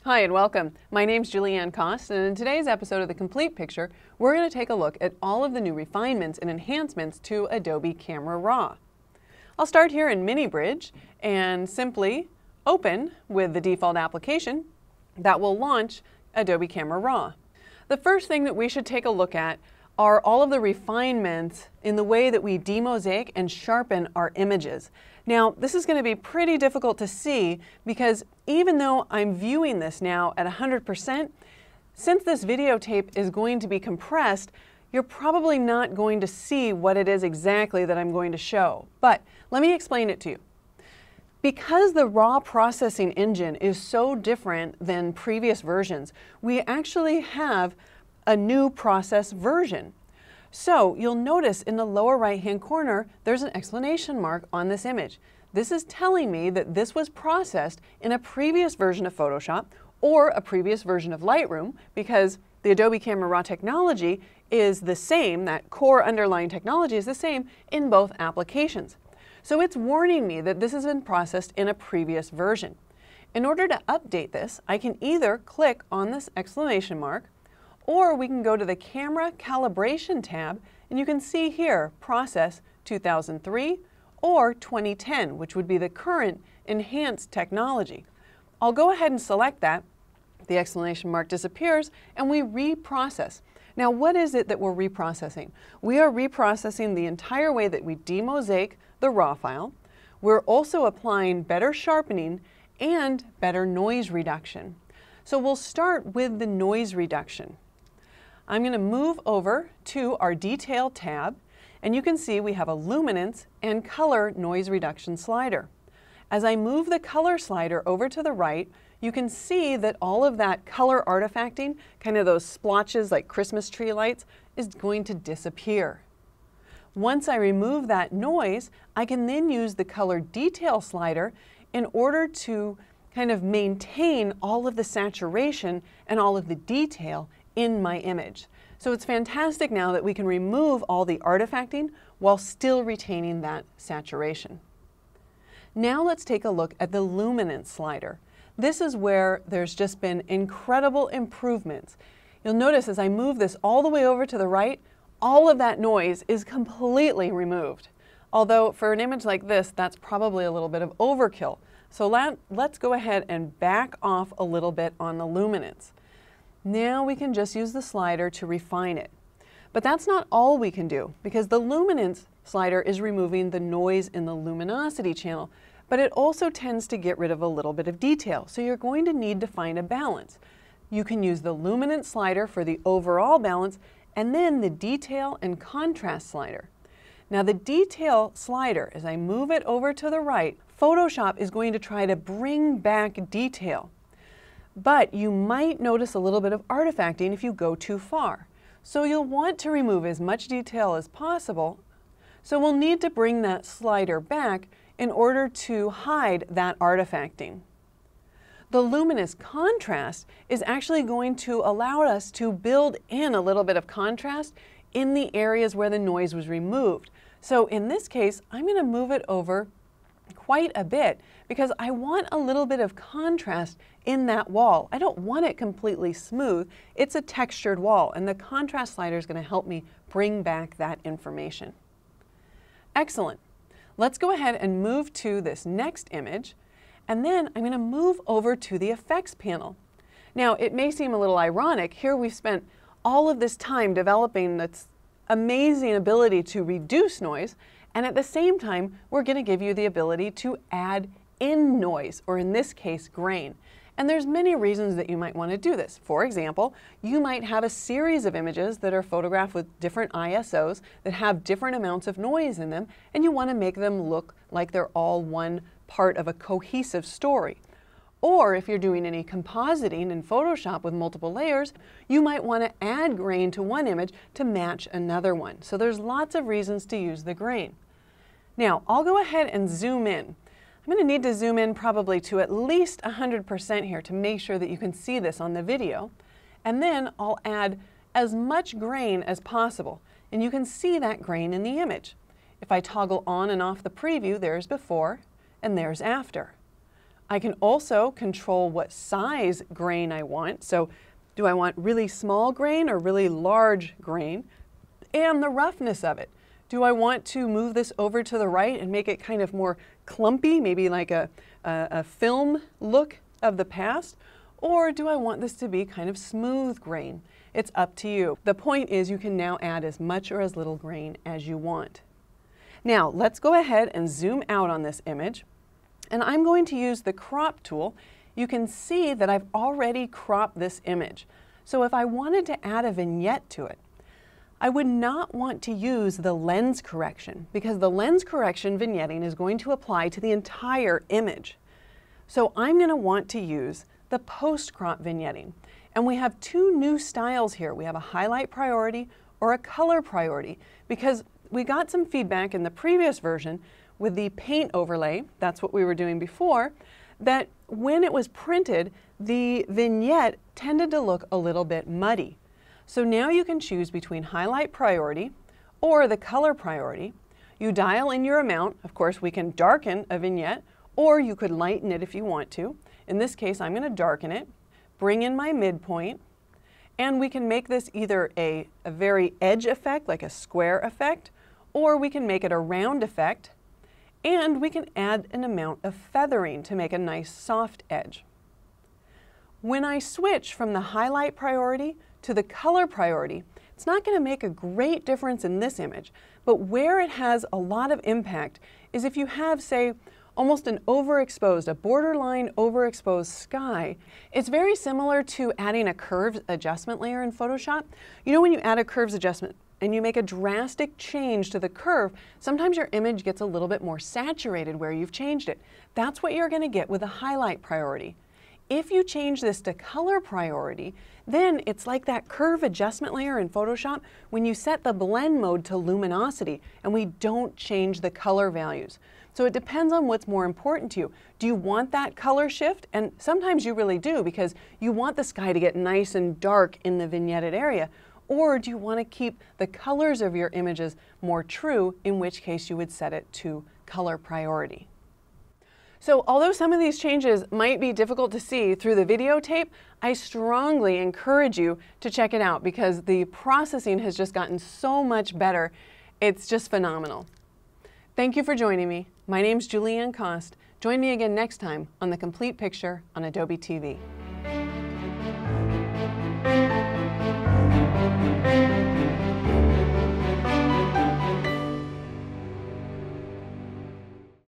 Hi and welcome. My name's Julianne Kost, and in today's episode of The Complete Picture, we're going to take a look at all of the new refinements and enhancements to Adobe Camera Raw. I'll start here in Mini Bridge and simply open with the default application that will launch Adobe Camera Raw. The first thing that we should take a look at are all of the refinements in the way that we demosaic and sharpen our images. Now, this is going to be pretty difficult to see because even though I'm viewing this now at 100%, since this videotape is going to be compressed, you're probably not going to see what it is exactly that I'm going to show. But let me explain it to you. Because the raw processing engine is so different than previous versions, we actually have a new process version. So you'll notice in the lower right-hand corner, there's an exclamation mark on this image. This is telling me that this was processed in a previous version of Photoshop or a previous version of Lightroom, because the Adobe Camera Raw technology is the same, that core underlying technology is the same in both applications. So it's warning me that this has been processed in a previous version. In order to update this, I can either click on this exclamation mark, or we can go to the Camera Calibration tab, and you can see here, Process 2003 or 2010, which would be the current enhanced technology. I'll go ahead and select that. The exclamation mark disappears, and we reprocess. Now, what is it that we're reprocessing? We are reprocessing the entire way that we demosaic the raw file. We're also applying better sharpening and better noise reduction. So we'll start with the noise reduction. I'm going to move over to our Detail tab, and you can see we have a luminance and color noise reduction slider. As I move the color slider over to the right, you can see that all of that color artifacting, kind of those splotches like Christmas tree lights, is going to disappear. Once I remove that noise, I can then use the color detail slider in order to kind of maintain all of the saturation and all of the detail in my image. So it's fantastic now that we can remove all the artifacting while still retaining that saturation. Now let's take a look at the luminance slider. This is where there's just been incredible improvements. You'll notice as I move this all the way over to the right, all of that noise is completely removed. Although for an image like this, that's probably a little bit of overkill. So let's go ahead and back off a little bit on the luminance. Now we can just use the slider to refine it. But that's not all we can do, because the luminance slider is removing the noise in the luminosity channel, but it also tends to get rid of a little bit of detail. So you're going to need to find a balance. You can use the luminance slider for the overall balance, and then the detail and contrast slider. Now the detail slider, as I move it over to the right, Photoshop is going to try to bring back detail. But you might notice a little bit of artifacting if you go too far. So you'll want to remove as much detail as possible. So we'll need to bring that slider back in order to hide that artifacting. The luminous contrast is actually going to allow us to build in a little bit of contrast in the areas where the noise was removed. So in this case, I'm going to move it over quite a bit because I want a little bit of contrast in that wall. I don't want it completely smooth. It's a textured wall, and the contrast slider is going to help me bring back that information. Excellent. Let's go ahead and move to this next image, and then I'm going to move over to the effects panel. Now, it may seem a little ironic. Here we've spent all of this time developing this amazing ability to reduce noise, and at the same time, we're going to give you the ability to add in noise, or in this case, grain. And there's many reasons that you might want to do this. For example, you might have a series of images that are photographed with different ISOs that have different amounts of noise in them, and you want to make them look like they're all one part of a cohesive story. Or if you're doing any compositing in Photoshop with multiple layers, you might want to add grain to one image to match another one. So there's lots of reasons to use the grain. Now, I'll go ahead and zoom in. I'm going to need to zoom in probably to at least 100% here to make sure that you can see this on the video. And then I'll add as much grain as possible. And you can see that grain in the image. If I toggle on and off the preview, there's before and there's after. I can also control what size grain I want. So do I want really small grain or really large grain? And the roughness of it. Do I want to move this over to the right and make it kind of more clumpy, maybe like a film look of the past? Or do I want this to be kind of smooth grain? It's up to you. The point is you can now add as much or as little grain as you want. Now let's go ahead and zoom out on this image. And I'm going to use the crop tool. You can see that I've already cropped this image. So if I wanted to add a vignette to it, I would not want to use the lens correction because the lens correction vignetting is going to apply to the entire image. So I'm going to want to use the post-crop vignetting. And we have two new styles here. We have a highlight priority or a color priority because we got some feedback in the previous version with the paint overlay, that's what we were doing before, that when it was printed, the vignette tended to look a little bit muddy. So now you can choose between highlight priority or the color priority. You dial in your amount. Of course, we can darken a vignette, or you could lighten it if you want to. In this case, I'm going to darken it, bring in my midpoint, and we can make this either a very edge effect, like a square effect, or we can make it a round effect, and we can add an amount of feathering to make a nice soft edge. When I switch from the highlight priority to the color priority, it's not going to make a great difference in this image, but where it has a lot of impact is if you have, say, almost an overexposed, a borderline overexposed sky. It's very similar to adding a curves adjustment layer in Photoshop. You know when you add a curves adjustment and you make a drastic change to the curve, sometimes your image gets a little bit more saturated where you've changed it. That's what you're going to get with a highlight priority. If you change this to color priority, then it's like that curve adjustment layer in Photoshop when you set the blend mode to luminosity and we don't change the color values. So it depends on what's more important to you. Do you want that color shift? And sometimes you really do because you want the sky to get nice and dark in the vignetted area. Or do you want to keep the colors of your images more true, in which case you would set it to color priority. So although some of these changes might be difficult to see through the videotape, I strongly encourage you to check it out because the processing has just gotten so much better. It's just phenomenal. Thank you for joining me. My name's Julianne Cost. Join me again next time on The Complete Picture on Adobe TV.